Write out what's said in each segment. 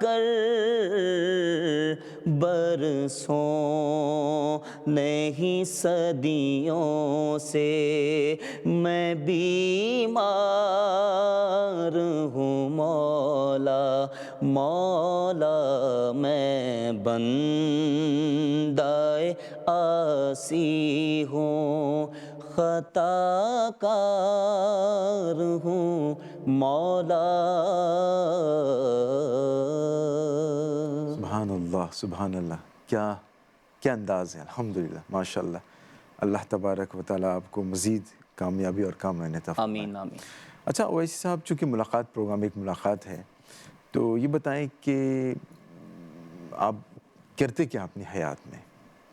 کر برسوں نہیں صدیوں سے میں بیمار ہوں مولا مولا میں بندہ آسی ہوں خطا کار ہوں مولا. سبحان اللہ کیا انداز ہے. الحمدللہ ماشاء اللہ. اللہ تبارک و تعالیٰ آپ کو مزید کامیابی اور کامرانی عطا فرمائے. آمین آمین. اچھا اویسی صاحب، چونکہ ملاقات پروگرام ایک ملاقات ہے، تو یہ بتائیں کہ آپ کرتے کیا اپنی حیات میں؟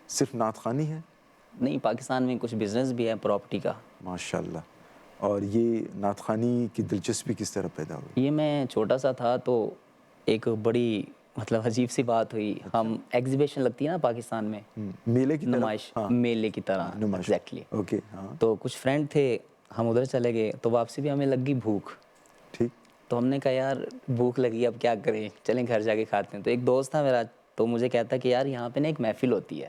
صرف نعت خوانی ہے؟ نہیں، پاکستان میں کچھ بزنس بھی ہے پراپرٹی کا. ماشاءاللہ. اور یہ نعت خوانی کی دلچسپی کس طرح پیدا ہوئی؟ یہ میں چھوٹا سا تھا تو ایک بڑی مطلب عجیب سی بات ہوئی. ہم ایگزیبیشن لگتی ہے نا پاکستان میں، میلے کی طرح؟ نمائش، میلے کی طرح نمائش. ایگزیکٹلی. اوکے. ہاں تو کچھ فرینڈ تھے، ہم ادھر چلے گئے تو واپسی بھی ہمیں لگ گئی بھوک. ٹھیک. تو ہم نے کہا یار بھوک لگی اب کیا کریں، چلیں گھر جا کے کھاتے ہیں. تو ایک دوست تھا میرا تو مجھے کہتا کہ یار یہاں پہ نا ایک محفل ہوتی ہے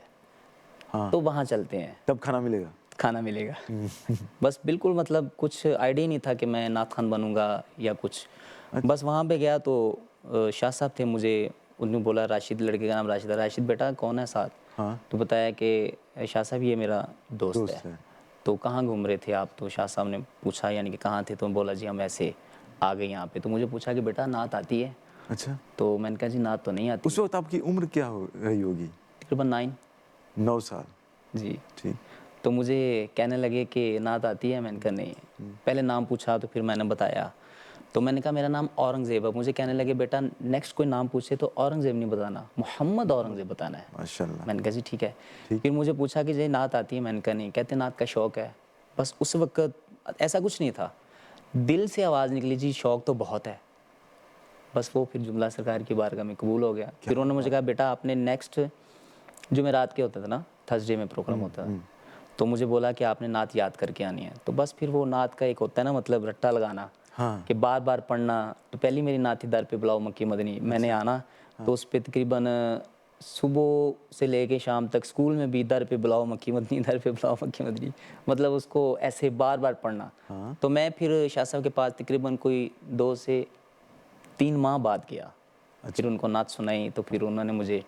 ہاں تو وہاں چلتے ہیں، تب کھانا ملے گا. کھانا ملے گا. بس بالکل مطلب کچھ آئیڈیا نہیں تھا کہ میں نعت خوان بنوں گا یا کچھ. بس وہاں پہ گیا تو شاہ صاحب تھے، مجھے انہوں نے بولا راشد، لڑکے کا نام راشد ہے. راشد بیٹا کون ہے ساتھ؟ ہاں تو بتایا کہ شاہ صاحب یہ میرا دوست ہے. تو کہاں گھوم رہے تھے آپ؟ تو شاہ صاحب نے پوچھا یعنی کہ کہاں تھے؟ تو بولا جی ہم ایسے آ گئے یہاں پہ. تو مجھے پوچھا کہ بیٹا نعت آتی ہے؟ اچھا. تو میں نے کہا جی نعت تو نہیں آتی. اس وقت آپ کی عمر کیا رہی ہوگی؟ تقریباً 9 سال. جی. ٹھیک. تو مجھے کہنے لگے کہ نعت آتی ہے؟ میں نے کہا نہیں. پہلے نام پوچھا تو پھر میں نے بتایا. تو میں نے کہا میرا نام اورنگزیب ہے. مجھے کہنے لگے بیٹا نیکسٹ کوئی نام پوچھے تو اورنگزیب نہیں بتانا، محمد اورنگزیب بتانا ہے. ماشاء اللہ. میں نے کہا جی ٹھیک ہے. ٹھیک. پھر مجھے پوچھا کہ جی نعت آتی ہے؟ میں نے کہا نہیں. کہتے نعت کا شوق ہے. بس اس وقت ایسا کچھ نہیں تھا، دل سے آواز نکلی جی شوق تو بہت ہے. بس وہ پھر جملہ سرکار کی بارگاہ میں قبول ہو گیا. پھر انہوں نے مجھے کہا بیٹا آپ نے نیکسٹ جمعرات کے ہوتا تھا نا، تھرسڈے میں پروگرام ہوتا تھا، تو مجھے بولا کہ آپ نے نعت یاد کر کے آنی ہے. تو بس پھر وہ نعت کا ایک ہوتا ہے نا مطلب رٹا لگانا ہاں کہ بار بار پڑھنا. تو پہلی میری نعت تھی در پہ بلاؤ مکی مدنی. میں نے آنا تو اس پہ تقریباً صبح سے لے کے شام تک اسکول میں بھی در پہ بلاؤ مکی مدنی، در پہ بلاؤ مکی مدنی، مطلب اس کو ایسے بار بار پڑھنا. تو میں پھر شاہ صاحب کے پاس تقریباً کوئی 2 سے 3 ماہ بعد گیا. پھر ان کو نعت سنائی تو پھر انہوں نے مجھے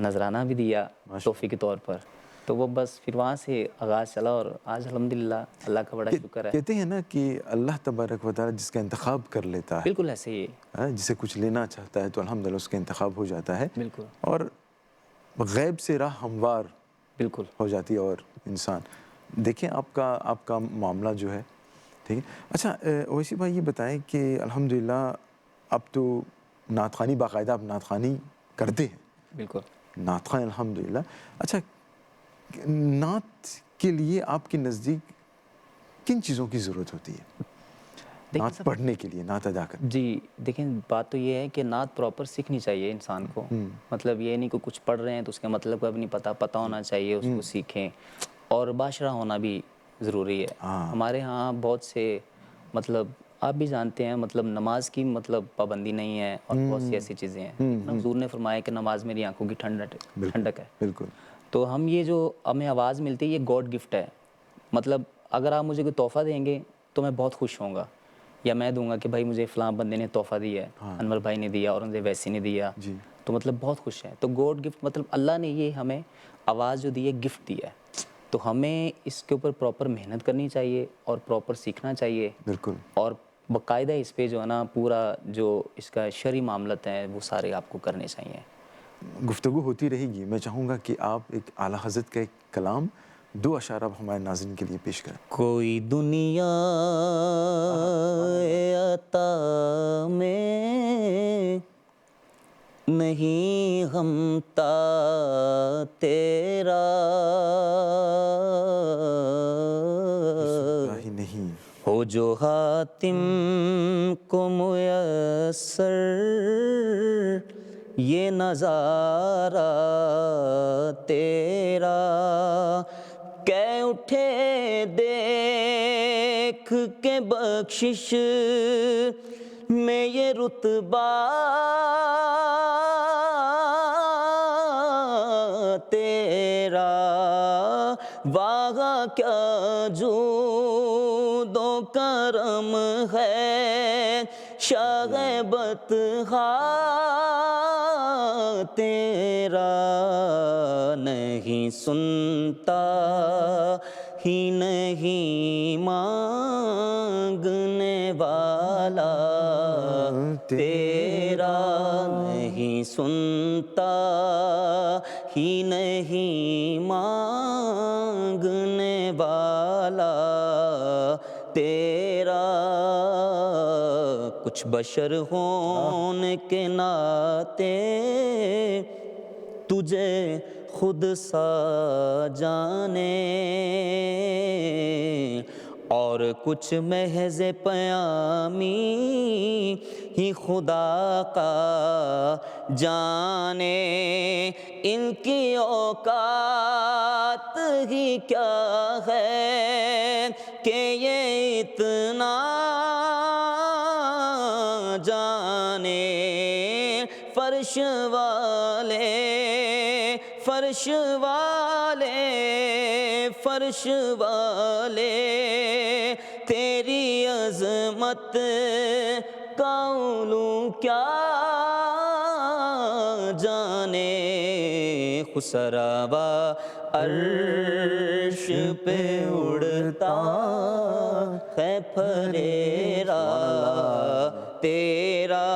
نذرانہ بھی دیا تحفے کے طور پر. تو وہ بس پھر وہاں سے آغاز چلا اور آج الحمدللہ اللہ کا بڑا شکر ہے. کہتے ہیں نا کہ اللہ تبارک و تعالیٰ جس کا انتخاب کر لیتا ہے، بالکل ایسے ہی جسے کچھ لینا چاہتا ہے تو الحمدللہ اس کا انتخاب ہو جاتا ہے. بالکل اور غیب سے راہ ہموار بالکل ہو جاتی ہے. اور انسان دیکھیں آپ کا معاملہ جو ہے ٹھیک ہے. اچھا اویسی بھائی یہ بتائیں کہ الحمدللہ اب تو نعت خوانی باقاعدہ آپ نعت خوانی کرتے ہیں، بالکل. نعت خوان الحمدللہ. اچھا نعت کے لیے آپ کے نزدیک کن چیزوں کی ضرورت ہوتی ہے نعت پڑھنے کے لیے، نعت ادا کرنے؟ جی دیکھیں بات تو یہ ہے کہ نعت پراپر سیکھنی چاہیے انسان کو. مطلب یہ نہیں کہ کچھ پڑھ رہے ہیں تو اس کے مطلب کا بھی نہیں پتہ ہونا چاہیے، اس کو سیکھیں. اور باشرہ ہونا بھی ضروری ہے. ہمارے ہاں بہت سے مطلب آپ بھی جانتے ہیں مطلب نماز کی مطلب پابندی نہیں ہے اور بہت سی ایسی چیزیں ہیں. حضور نے فرمایا کہ نماز میری آنکھوں کی ٹھنڈک ہے. بالکل. تو ہم یہ جو ہمیں آواز ملتی ہے یہ گاڈ گفٹ ہے. مطلب اگر آپ مجھے کوئی تحفہ دیں گے تو میں بہت خوش ہوں گا، یا میں دوں گا کہ بھائی مجھے فلاں بندے نے تحفہ دیا ہے، انور بھائی نے دیا، اورنگزیب ویسی نے دیا، تو مطلب بہت خوش ہے. تو گاڈ گفٹ مطلب اللہ نے یہ ہمیں آواز جو دی ہے گفٹ دی ہے. تو ہمیں اس کے اوپر پراپر محنت کرنی چاہیے اور پراپر سیکھنا چاہیے. بالکل. اور باقاعدہ اس پہ جو ہے نا پورا جو اس کا شرعی معاملات ہیں وہ سارے آپ کو کرنے چاہیے. گفتگو ہوتی رہے گی. میں چاہوں گا کہ آپ ایک اعلیٰ حضرت کا ایک کلام 2 اشعار آپ ہمارے ناظرین کے لیے پیش کریں. کوئی دنیا عطا میں نہیں ہمتا تیرا، ہی نہیں ہو جو حاتم کو میسر یہ نظارہ تیرا، کہ اٹھے دیکھ کے بخشش میں یہ رتبہ تیرا، واہ کیا جود و کرم ہے، شاہ بطحا تیرا، نہیں سنتا ہی نہیں مانگنے والا تیرا، نہیں سنتا ہی نہیں مانگنے والا تیرا، کچھ بشر ہونے کے ناطے تجھے خود سا جانے، اور کچھ محض پیامی ہی خدا کا جانے، ان کی اوقات ہی کیا ہے کہ یہ اتنا جانے، فرش والے فرش والے فرش والے تیری عظمت کا علو کیا جانے، خسروا عرش پہ اڑتا ہے پھریرا تیرا،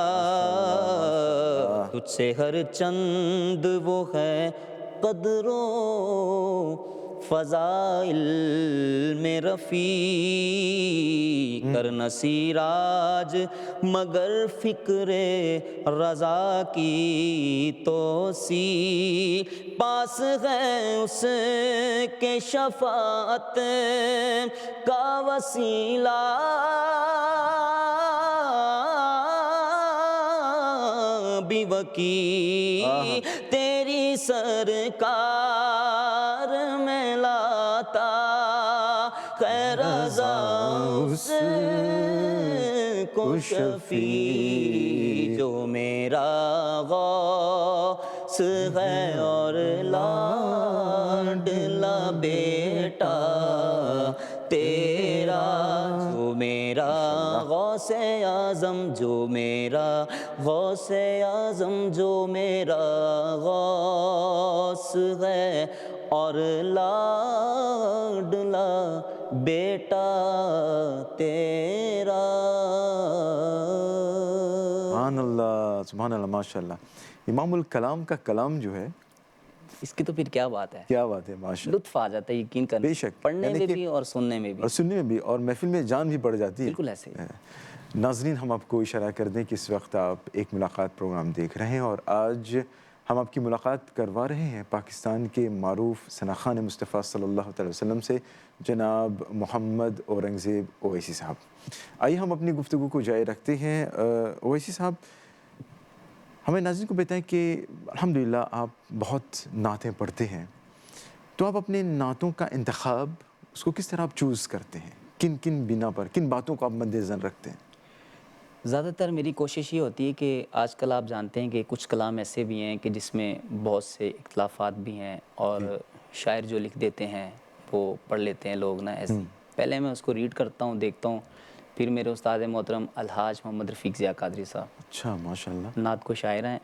تجھ سے ہر چند وہ ہے قدر و فضائل میں رفیع، کر نہ سیراج مگر فکر رضا کی توسیع، پاس ہے اس کے شفاعت کا وسیلہ، بھی وکیل تیری سرکار میں لاتا ہے رضا اس کو شفیع، جو میرا غوث ہے اور لاڈلا بیٹا تیرا، جو میرا غوث اعظم، جو میرا غوث اعظم، جو میرا غوث ہے اور لاڈلا بیٹا تیرا۔ سبحان اللہ ماشاء اللہ۔ امام الکلام کا کلام جو ہے، اس کی تو پھر کیا بات ہے، کیا بات ہے ماشاء اللہ، لطف آ جاتا ہے یقین کرنے، بے شک، پڑھنے میں بھی اور سننے میں بھی، اور سننے میں بھی، اور محفل میں جان بھی پڑ جاتی ہے، بالکل ایسے ہی۔ ناظرین، ہم آپ کو اشارہ کر دیں کہ اس وقت آپ ایک ملاقات پروگرام دیکھ رہے ہیں، اور آج ہم آپ کی ملاقات کروا رہے ہیں پاکستان کے معروف ثناخوان مصطفیٰ صلی اللہ علیہ وسلم سے، جناب محمد اورنگزیب اویسی صاحب۔ آئیے ہم اپنی گفتگو کو جاری رکھتے ہیں۔ اویسی صاحب، ہمیں ناظرین کو بتائیں کہ الحمدللہ آپ بہت نعتیں پڑھتے ہیں، تو آپ اپنے نعتوں کا انتخاب، اس کو کس طرح آپ چوز کرتے ہیں؟ کن کن بنا پر، کن باتوں کو آپ مد نظر رکھتے ہیں؟ زیادہ تر میری کوشش یہ ہوتی ہے کہ آج کل آپ جانتے ہیں کہ کچھ کلام ایسے بھی ہیں کہ جس میں بہت سے اختلافات بھی ہیں، اور شاعر جو لکھ دیتے ہیں وہ پڑھ لیتے ہیں لوگ نا ایسے، پہلے میں اس کو ریڈ کرتا ہوں، دیکھتا ہوں، پھر میرے استاد محترم الحاج محمد رفیق ضیاء قادری صاحب، اچھا ماشاءاللہ، نعت کو شاعر ہیں،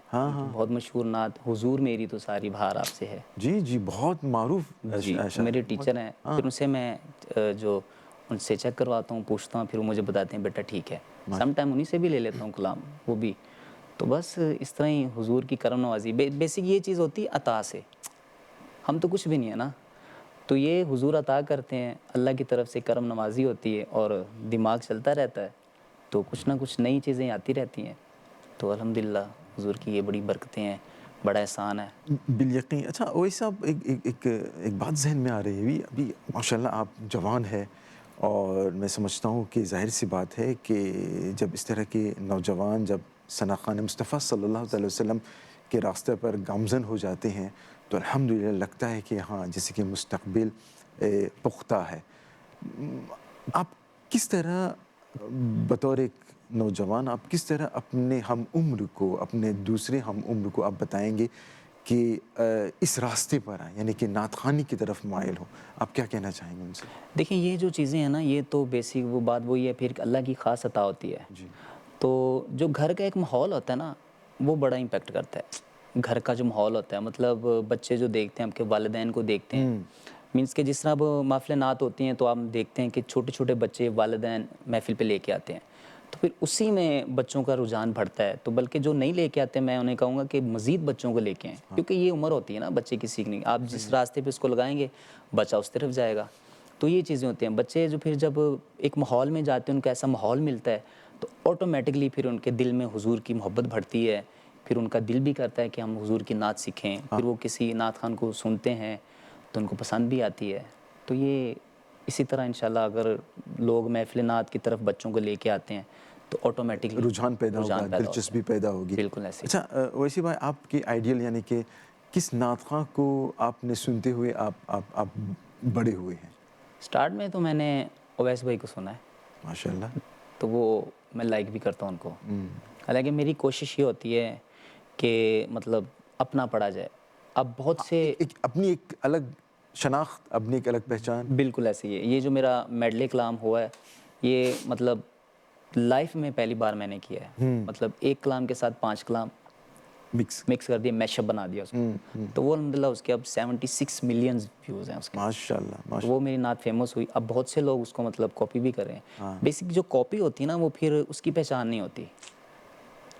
بہت مشہور نعت حضور میری تو ساری بہار آپ سے ہے، جی جی، بہت معروف جی شاعر، میرے ٹیچر ہیں، پھر ان سے میں جو ان سے چیک کرواتا ہوں، پوچھتا ہوں، پھر وہ مجھے بتاتے ہیں بیٹا ٹھیک ہے، سم ٹائم انہی سے بھی لے لیتا ہوں کلام وہ بھی، تو بس اس طرح ہی حضور کی کرم نوازی، بیسک یہ چیز ہوتی ہے عطا سے، ہم تو کچھ بھی نہیں ہے نا، تو یہ حضور عطا کرتے ہیں، اللہ کی طرف سے کرم نوازی ہوتی ہے، اور دماغ چلتا رہتا ہے، تو کچھ نہ کچھ نئی چیزیں آتی رہتی ہیں، تو الحمدللہ حضور کی یہ بڑی برکتیں ہیں، بڑا احسان ہے۔ بالیقین۔ اچھا اویس صاحب، ایک بات ذہن میں آ رہی ہے، ابھی ماشاءاللہ آپ جوان ہے، اور میں سمجھتا ہوں کہ ظاہر سی بات ہے کہ جب اس طرح کے نوجوان جب ثناخوان مصطفیٰ صلی اللہ علیہ وسلم کے راستے پر گامزن ہو جاتے ہیں، تو الحمدللہ لگتا ہے کہ ہاں جیسے کہ مستقبل پختہ ہے۔ آپ کس طرح بطور ایک نوجوان آپ کس طرح اپنے ہم عمر کو, اپنے دوسرے ہم عمر کو آپ بتائیں گے کہ اس راستے پر آئیں, یعنی کہ نعت خوانی کی طرف مائل ہو؟ آپ کیا کہنا چاہیں گے ان سے؟ دیکھیں یہ جو چیزیں ہیں نا, یہ تو بیسک وہ بات وہی ہے, پھر اللہ کی خاص عطا ہوتی ہے. جی تو جو گھر کا ایک ماحول ہوتا ہے نا, وہ بڑا امپیکٹ کرتا ہے. گھر کا جو ماحول ہوتا ہے, مطلب بچے جو دیکھتے ہیں آپ کے والدین کو دیکھتے ہیں, مینس کہ جس طرح اب محفل نعت ہوتی ہیں تو آپ دیکھتے ہیں کہ چھوٹے چھوٹے بچے والدین محفل پہ لے کے آتے ہیں, تو پھر اسی میں بچوں کا رجحان بڑھتا ہے. تو بلکہ جو نہیں لے کے آتے, میں انہیں کہوں گا کہ مزید بچوں کو لے کے آئیں, کیونکہ یہ عمر ہوتی ہے نا بچے کی سیکھنے کی. آپ جس راستے پہ اس کو لگائیں گے بچہ اس طرف جائے گا. تو یہ چیزیں ہوتی ہیں. بچے جو پھر جب ایک ماحول میں جاتے ہیں, ان کو ایسا ماحول ملتا ہے, تو آٹومیٹکلی پھر ان کے دل میں حضور کی محبت بڑھتی ہے. پھر ان کا دل بھی کرتا ہے کہ ہم حضور کی نعت سیکھیں. پھر وہ کسی نعت خوان کو سنتے ہیں تو ان کو پسند بھی آتی ہے. تو یہ اسی طرح انشاءاللہ اگر لوگ محفل نعت کی طرف بچوں کو لے کے آتے ہیں تو آٹومیٹکلی رجحان پیدا ہوگا, دلچسپی پیدا ہوگی. بالکل ایسے. اچھا ویسی بھائی, آپ کی آئیڈیل یعنی کہ کس نعت خواں کو آپ نے سنتے ہوئے آپ بڑے ہوئے ہیں؟ سٹارٹ میں تو میں نے اویس بھائی کو سنا ہے, ماشاءاللہ. تو وہ میں لائک بھی کرتا ہوں ان کو. حالانکہ میری کوشش یہ ہوتی ہے کہ مطلب اپنا پڑھا جائے. اب بہت سے اپنی ایک الگ شناخت, اپنی ایک الگ پہچان. بالکل ایسے ہی ہے. یہ جو میرا میڈلے کلام ہوا ہے, یہ مطلب لائف میں پہلی بار میں نے کیا ہے. مطلب ایک کلام کے ساتھ 5 کلام مکس کر دیا, میش اپ بنا دیا اس کو. تو وہ الحمدللہ اس کے اب 76 ملین ویوز ہیں اس کے. ماشاءاللہ. تو وہ میری نعت فیمس ہوئی. اب بہت سے لوگ اس کو مطلب کاپی بھی کر رہے ہیں. بیسک جو کاپی ہوتی ہے نا, وہ پھر اس کی پہچان نہیں ہوتی.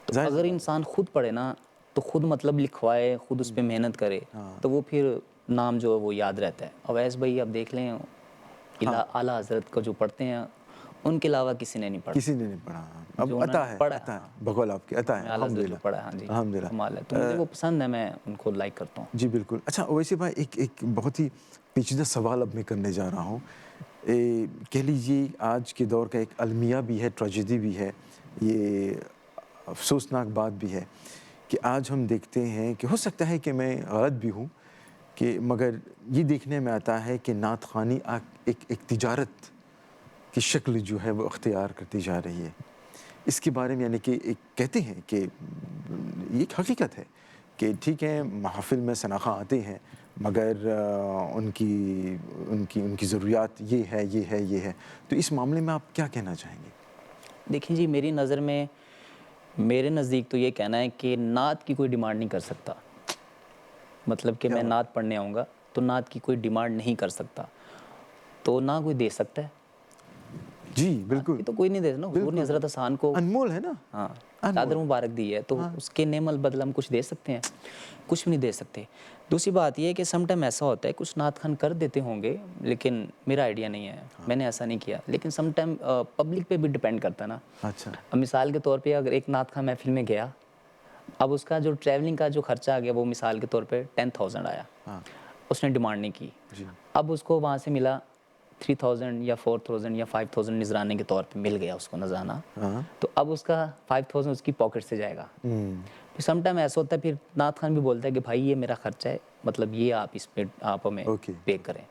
تو اگر انسان خود پڑھے نا, تو خود مطلب لکھوائے, خود اس پہ محنت کرے, تو وہ پھر نام جو ہے وہ یاد رہتا ہے. اویس بھائی اب دیکھ لیں, اعلیٰ حضرت کو جو پڑھتے ہیں ان کے علاوہ کسی نے نہیں پڑھا. کسی نے نہیں پڑھا. اب عطا ہے, عطا ہے, بقول آپ کی عطا ہے. اعلیٰ حضرت جو پڑھا ہے, ہاں جی الحمدللہ. کمال ہے. تو مجھے وہ پسند ہے, میں ان کو لائک کرتا ہوں. جی بالکل. اچھا اویسی بھائی, ایک بہت ہی پیچیدہ سوال اب میں کرنے جا رہا ہوں. کہہ لیجیے آج کے دور کا ایک المیہ بھی ہے, ٹریجڈی بھی ہے, یہ افسوسناک بات بھی ہے کہ آج ہم دیکھتے ہیں کہ ہو سکتا ہے کہ میں غلط بھی ہوں, کہ مگر یہ دیکھنے میں آتا ہے کہ نعت خوانی ایک تجارت کی شکل جو ہے وہ اختیار کرتی جا رہی ہے. اس کے بارے میں یعنی کہ کہتے ہیں کہ یہ ایک حقیقت ہے کہ ٹھیک ہے محافل میں ثناخواں آتے ہیں, مگر ان کی ضروریات یہ ہے. تو اس معاملے میں آپ کیا کہنا چاہیں گے؟ دیکھیں جی, میری نظر میں, میرے نزدیک تو یہ کہنا ہے کہ نعت کی کوئی ڈیمانڈ نہیں کر سکتا. مطلب کہ میں نعت پڑھنے آؤں گا تو نعت کی کوئی ڈیمانڈ نہیں کر سکتا, تو نہ کوئی دے سکتا ہے. جی بالکل. یہ تو کوئی نہیں دے نا, حضور نے حضرت حسان کو انمول ہے نا, ہاں چادر مبارک دی ہے, تو اس کے نعم البدل ہم کچھ دے سکتے ہیں؟ کچھ بھی نہیں دے سکتے. دوسری بات یہ ہے کہ سم ٹائم ایسا ہوتا ہے, کچھ نعت خوان کر دیتے ہوں گے, لیکن میرا آئیڈیا نہیں ہے, میں نے ایسا نہیں کیا. لیکن سم ٹائم پبلک پہ بھی ڈیپینڈ کرتا ہے نا. اچھا. اب مثال کے طور پہ اگر ایک نعت خوان محفل میں گیا, اب اس کا جو ٹریولنگ کا جو خرچہ آ گیا, وہ مثال کے طور پہ 10,000 آیا, اس نے ڈیمانڈ نہیں کی. اب اس کو وہاں سے ملا 3,000 یا 4,000 یا 5,000 نذرانے کے طور پہ مل گیا اس کو نذرانہ, تو اب اس کا 5,000 اس کی پاکٹ سے جائے گا. پھر سم ٹائم ایسا ہوتا ہے, پھر نعت خوان بھی بولتا ہے کہ بھائی یہ میرا خرچہ ہے, مطلب یہ آپ اس پہ آپ ہمیں پے کریں.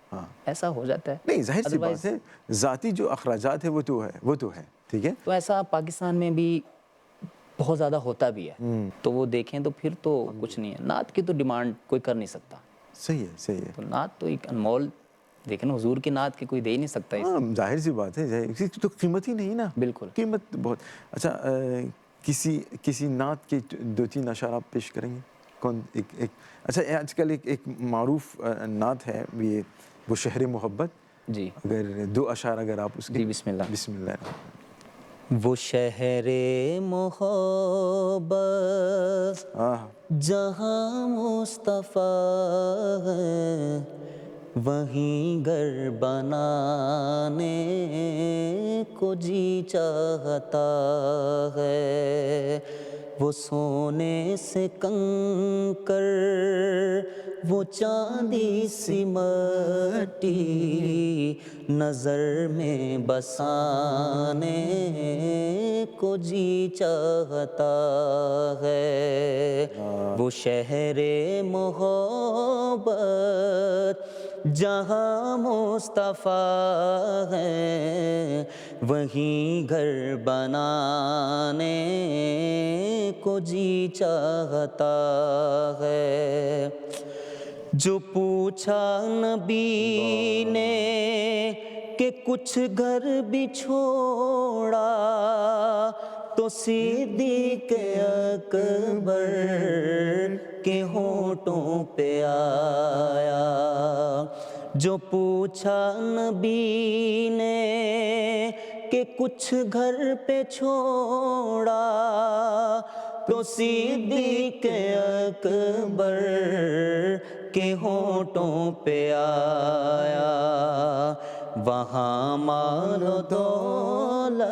ایسا ہو جاتا ہے. نہیں ظاہر سی بات ہے, ذاتی جو اخراجات ہے وہ تو ہے, ٹھیک ہے. تو ایسا پاکستان میں بھی بہت زیادہ ہوتا بھی ہے, تو وہ دیکھیں تو پھر تو کچھ نہیں ہے. نعت کی تو ڈیمانڈ کوئی کر نہیں سکتا. صحیح ہے. تو نعت تو ایک انمول, دیکھیں حضور کی نعت کی کوئی دے ہی نہیں سکتا. ظاہر سی بات ہے, اس کی تو قیمت ہی نہیں نا. بالکل قیمت بہت. اچھا کسی نعت کے 2-3 اشعار آپ پیش کریں گے؟ کون ایک اچھا آج کل ایک معروف نعت ہے یہ, وہ شہر محبت. جی اگر 2 اشعار اگر آپ اس کے. جی بسم اللہ. بسم اللہ. وہ شہر محبت جہاں مصطفیٰ ہے, وہیں گھر بنانے کو جی چاہتا ہے. وہ سونے سے کنکر, وہ چاندی سی مٹی, نظر میں بسانے کو جی چاہتا ہے. وہ شہر محبت جہاں مصطفیٰ ہے وہیں گھر بنانے کو جی چاہتا ہے. جو پوچھا نبی نے کہ کچھ گھر بھی چھوڑا تو صدیق اکبر کے ہونٹوں پہ آیا. جو پوچھا نبی نے کہ کچھ گھر پہ چھوڑا تو صدیق اکبر کے ہونٹوں پہ آیا. وہاں مال و دولت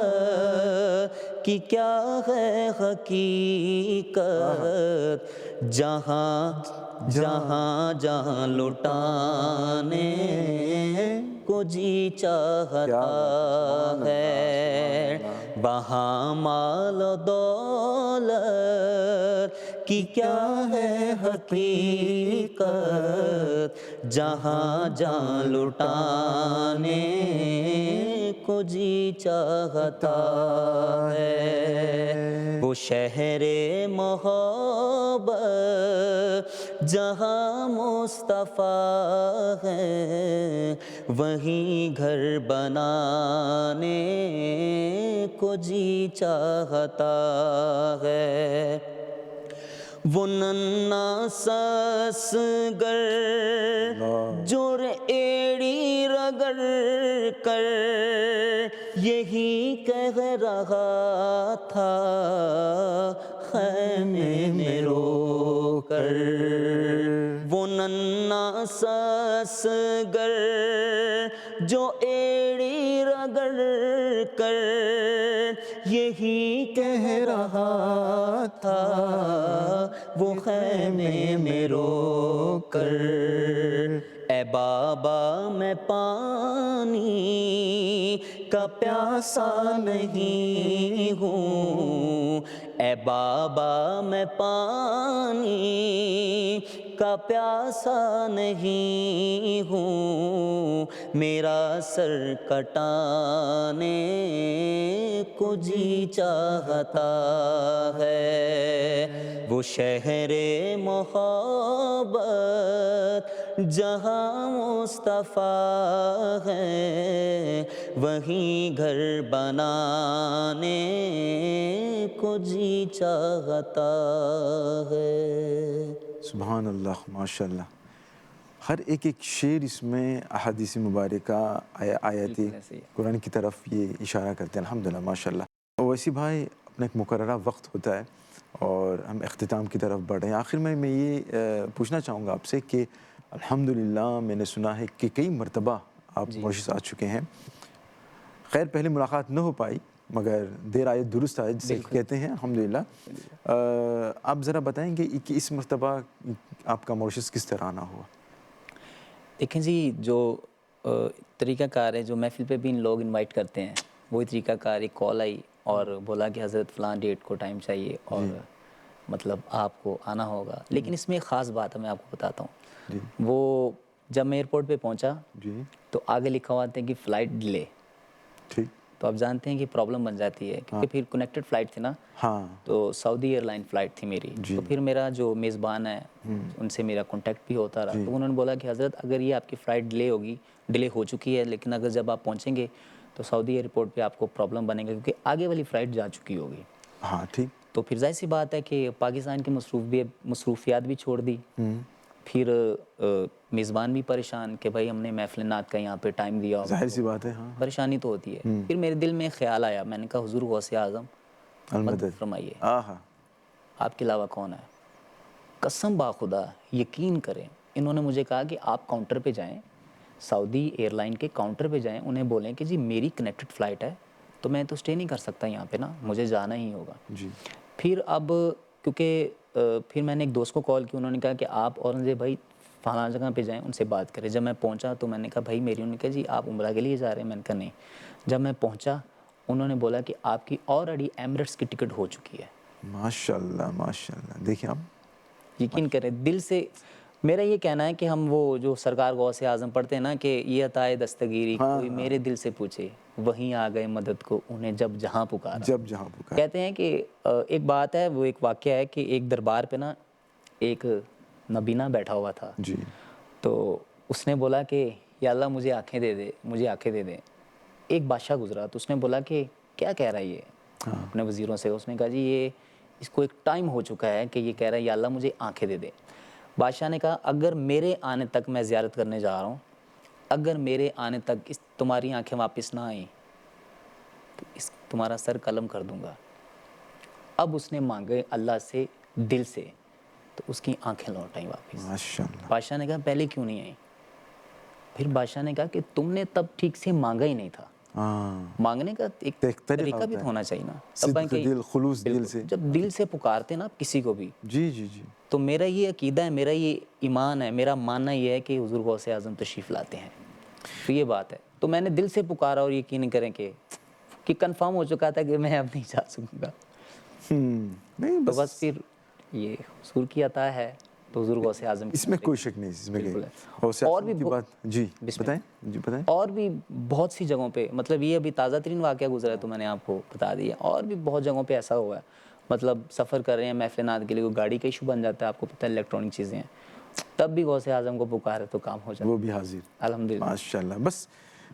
کی کیا ہے حقیقت، جہاں جہاں جہاں لٹانے کو جی چاہتا ہے. وہاں مال و دولت کی کیا ہے حقیقت، جہاں جہاں لٹانے کو جی چاہتا ہے. وہ شہر محبت جہاں مصطفیٰ ہے وہیں گھر بنانے کو جی چاہتا ہے. وہ ننھا سسگر جوڑ ایڑی رگڑ کر یہی کہہ رہا تھا خیمے میں رو کر. وہ ننھا سسگر جو ایڑی رگڑ کر یہی کہہ رہا تھا وہ خیمے میں رو کر. اے بابا میں پانی کا پیاسا نہیں ہوں، اے بابا میں پانی کا پیاسا نہیں ہوں، میرا سر کٹانے کو جی چاہتا ہے. وہ شہر محبت جہاں مصطفیٰ ہے وہیں گھر بنانے کو جی چاہتا ہے. سبحان اللہ، ماشاء اللہ. ہر ایک شعر اس میں احادیث مبارکہ آیات قرآن کی طرف یہ اشارہ کرتے ہیں. الحمدللہ، ماشاء اللہ. ویسی بھائی، اپنا ایک مقررہ وقت ہوتا ہے اور ہم اختتام کی طرف بڑھ رہے ہیں. آخر میں یہ پوچھنا چاہوں گا آپ سے کہ الحمدللہ میں نے سنا ہے کہ کئی مرتبہ آپ ماریشس آ چکے ہیں. خیر پہلے ملاقات نہ ہو پائی مگر دیر آئے درست آئے جسے کہتے ہیں. الحمدللہ. آپ ذرا بتائیں گے کہ اس مرتبہ آپ کا ماریشس کس طرح آنا ہوا؟ دیکھیں جی، جو طریقہ کار ہے، جو محفل پہ بھی لوگ انوائٹ کرتے ہیں، وہی طریقہ کار. ایک کال آئی اور بولا کہ حضرت فلاں ڈیٹ کو ٹائم چاہیے اور مطلب آپ کو آنا ہوگا. لیکن اس میں ایک خاص بات ہے، میں آپ کو بتاتا ہوں. وہ جب میں ایئرپورٹ پہ پہنچا تو آگے لکھا ہوا تھا کہ فلائٹ ڈیلے. ٹھیک. تو آپ جانتے ہیں کہ پرابلم بن جاتی ہے کیونکہ پھر کنیکٹڈ فلائٹ تھی نا. تو سعودی ایئر لائن فلائٹ تھی میری. تو پھر میرا جو میزبان ہے ان سے میرا کانٹیکٹ بھی ہوتا رہا. تو انہوں نے بولا کہ حضرت اگر یہ آپ کی فلائٹ ڈیلے ہو چکی ہے، لیکن اگر جب آپ پہنچیں گے تو سعودی ایئرپورٹ پہ آپ کو پرابلم بنے گا کیونکہ آگے والی فلائٹ جا چکی ہوگی. ہاں ٹھیک. تو پھر ظاہر سی بات ہے کہ پاکستان کی مصروفیات بھی چھوڑ دی. پھر میزبان بھی پریشان کہ بھائی ہم نے محفل نعت کا یہاں پہ ٹائم دیا. ظاہر سی بات ہے. ہاں پریشانی تو ہوتی ہے. پھر میرے دل میں خیال آیا، میں نے کہا حضور غوث اعظم مدد فرمائیے، آپ کے علاوہ کون ہے؟ قسم باخدا یقین کریں، انہوں نے مجھے کہا کہ آپ کاؤنٹر پہ جائیں، سعودی ایئر لائن کے کاؤنٹر پہ جائیں، انہیں بولیں کہ جی میری کنیکٹڈ فلائٹ ہے تو میں تو اسٹے نہیں کر سکتا یہاں پہ نا، مجھے جانا ہی ہوگا. پھر اب کیونکہ پھر میں نے ایک دوست کو کال کی، انہوں نے کہا کہ آپ اورنگزیب بھائی فلاں جگہ پہ جائیں، ان سے بات کریں. جب میں پہنچا تو میں نے کہا بھائی میری، انہوں نے کہا جی آپ عمرہ کے لیے جا رہے ہیں؟ میں نے کہا نہیں. جب میں پہنچا انہوں نے بولا کہ آپ کی آلریڈی ایمریٹس کی ٹکٹ ہو چکی ہے. ماشاء اللہ، ماشاء اللہ. دیکھیں آپ یقین کریں، دل سے میرا یہ کہنا ہے کہ ہم وہ جو سرکار غوث اعظم پڑھتے ہیں نا کہ یہ عطائے دستگیری کوئی میرے دل سے پوچھے، وہیں آ گئے مدد کو انہیں جب جہاں پکارا. جب جہاں پکار. کہتے ہیں کہ ایک بات ہے، وہ ایک واقعہ ہے کہ ایک دربار پہ نا ایک نبینا بیٹھا ہوا تھا. جی. تو اس نے بولا کہ یا اللہ مجھے آنکھیں دے دے، مجھے آنکھیں دے دے. ایک بادشاہ گزرا تو اس نے بولا کہ کیا کہہ رہا ہے یہ اپنے وزیروں سے. اس نے کہا جی یہ اس کو ایک ٹائم ہو چکا ہے کہ یہ کہہ رہا ہے یا اللہ مجھے آنکھیں دے دے. بادشاہ نے کہا اگر میرے آنے تک میں زیارت کرنے جا رہا ہوں، اگر میرے آنے تک تمہاری آنکھیں واپس نہ آئیں تو تمہارا سر قلم کر دوں گا. اب اس نے مانگے اللہ سے دل سے تو اس کی آنکھیں لوٹ آئیں واپس. ماشاءاللہ. بادشاہ نے کہا پہلے کیوں نہیں آئیں؟ پھر بادشاہ نے کہا کہ تم نے تب ٹھیک سے مانگا ہی نہیں تھا. مانگنے کا ایک طریقہ بھی تو ہونا چاہیے نا. صدق دل، خلوص دل سے. جب دل سے پکارتے نا آپ کسی کو بھی، جی جی جی. تو میرا یہ عقیدہ ہے، میرا یہ ایمان ہے، میرا ماننا یہ ہے کہ حضور غوث اعظم تشریف لاتے ہیں. تو یہ بات ہے. تو میں نے دل سے پکارا اور یقین کریں کہ کنفرم ہو چکا تھا کہ میں اب نہیں جا سکوں گا. نہیں تو بس پھر یہ حضور کی عطا ہے. تو حضور غوث اعظم اس میں کوئی شک نہیں. اس میں اور بھی بات. جی بتائیں. جی بتائیں. اور بھی بہت سی جگہوں پہ، مطلب یہ ابھی تازہ ترین واقعہ گزرا ہے تو میں نے آپ کو بتا دیا. اور بھی بہت جگہوں پہ ایسا ہوا ہے، مطلب سفر کر رہے ہیں محفل نعت کے لیے، کوئی گاڑی کا ایشو بن جاتا ہے، آپ کو پتہ ہے الیکٹرانک چیزیں ہیں، تب بھی غوث اعظم کو پکارے تو کام ہو جاتا ہے. وہ بھی حاضر. الحمدللہ. ماشاءاللہ. بس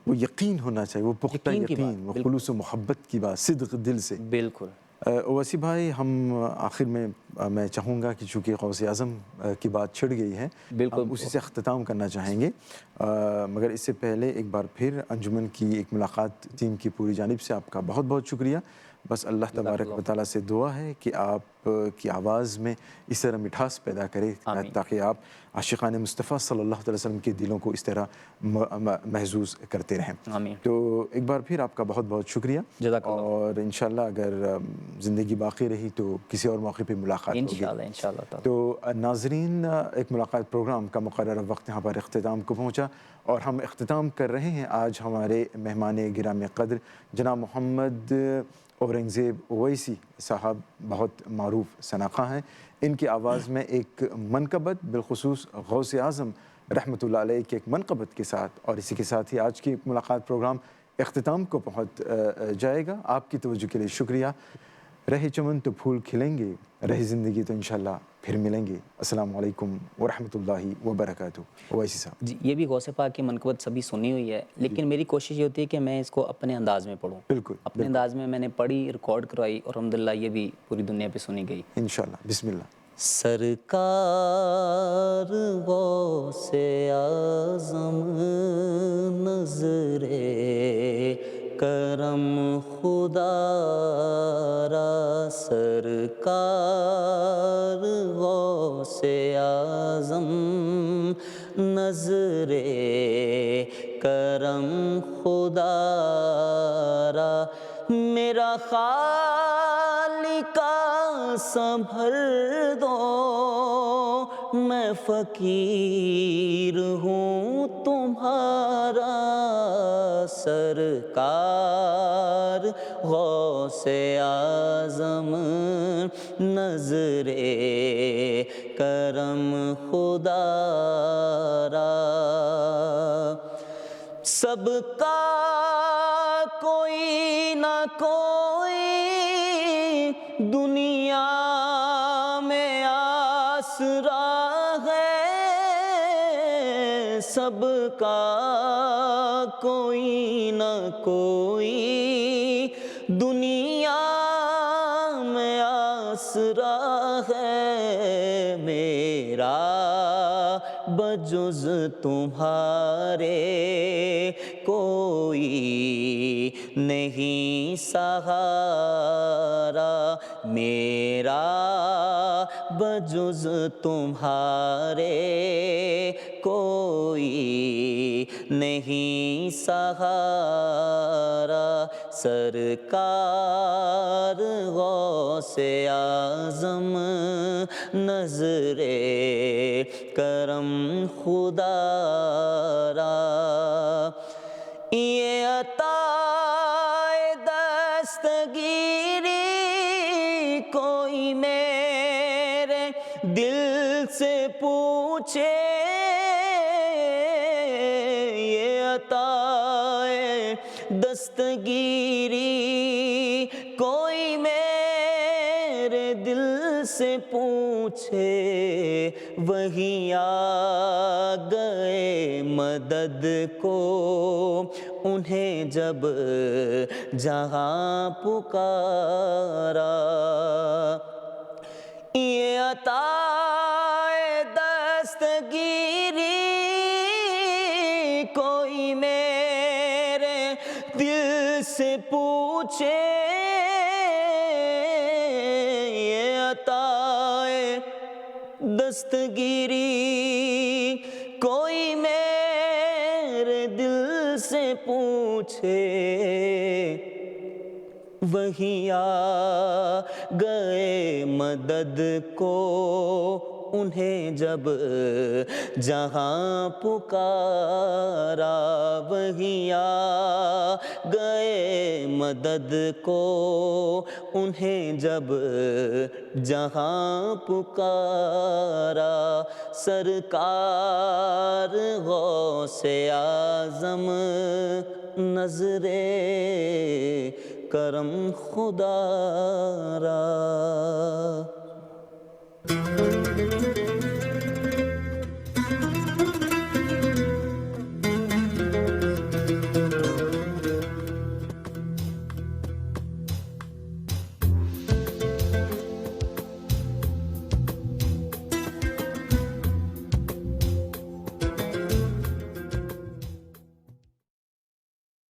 وہ یقین ہونا چاہیے، وہ پختہ یقین، وہ خلوص و محبت کی بات، صدق دل سے. بالکل. اویسی بھائی، ہم آخر میں چاہوں گا کہ چونکہ غوث اعظم کی بات چھڑ گئی ہے، ہم اسی سے اختتام کرنا چاہیں گے. مگر اس سے پہلے ایک بار پھر انجمن کی ایک ملاقات ٹیم کی پوری جانب سے آپ کا بہت بہت شکریہ. بس اللہ تبارک و تعالیٰ سے دعا ہے کہ آپ کی آواز میں اس طرح مٹھاس پیدا کرے تاکہ آپ عاشقان مصطفیٰ صلی اللہ علیہ وسلم کے دلوں کو اس طرح محظوظ کرتے رہیں. آمین. تو ایک بار پھر آپ کا بہت بہت شکریہ. اور انشاءاللہ اگر زندگی باقی رہی تو کسی اور موقع پہ ملاقات ہوگی انشاءاللہ. تو ناظرین، ایک ملاقات پروگرام کا مقررہ وقت یہاں پر اختتام کو پہنچا اور ہم اختتام کر رہے ہیں آج ہمارے مہمان گرامی قدر جناب محمد اورنگزیب اویسی صاحب. بہت معروف شناخواں ہیں. ان کی آواز میں ایک منقبت، بالخصوص غوث اعظم رحمۃ اللہ علیہ کے ایک منقبت کے ساتھ، اور اسی کے ساتھ ہی آج کی ملاقات پروگرام اختتام کو پہنچ جائے گا. آپ کی توجہ کے لیے شکریہ. رہے چمن تو پھول کھلیں گے، رہی زندگی تو انشاءاللہ پھر ملیں گے. السلام علیکم ورحمۃ اللہ وبرکاتہ. اویسی صاحب. جی، یہ بھی غوث پاک کی منقبت سبھی سنی ہوئی ہے، لیکن میری کوشش یہ ہوتی ہے کہ میں اس کو اپنے انداز میں پڑھوں. بالکل اپنے انداز میں نے پڑھی، ریکارڈ کروائی اور الحمدللہ یہ بھی پوری دنیا پہ سنی گئی. انشاءاللہ. بسم اللہ. سرکار غوث اعظم نظر کرم خدا را، سرکار غوث اعظم نظر کرم خدا را. میرا خالقہ سنبھل دو، میں فقیر ہوں تمہارا. سرکار غوث اعظم نظر کرم خدا را. سب کا کوئی نہ کوئی دنیا میں آسرا ہے، سب کا کوئی نہ کوئی دنیا میں آسرا ہے. میرا بجز تمہارے کوئی نہیں سہارا، میرا بجز تمہارے کوئی نہیں سہارا. سرکار غوث اعظم نظر کرم خدا را. یہ عطائے دستگیری کوئی میرے دل دل سے پوچھے یہ عطائے دستگیری، کوئی میرے دل سے پوچھے وہی آ گئے مدد کو، انہیں جب جہاں پکارا۔ یہ عطائے دستگیری کوئی میرے دل سے پوچھے، یہ عطائے دستگیری کوئی میرے دل سے پوچھے وہی آ گئے مدد کو، انہیں جب جہاں پکارا۔ وہی آ گئے مدد کو، انہیں جب جہاں پکارا۔ سرکار غوث اعظم نظر کرم خدا را۔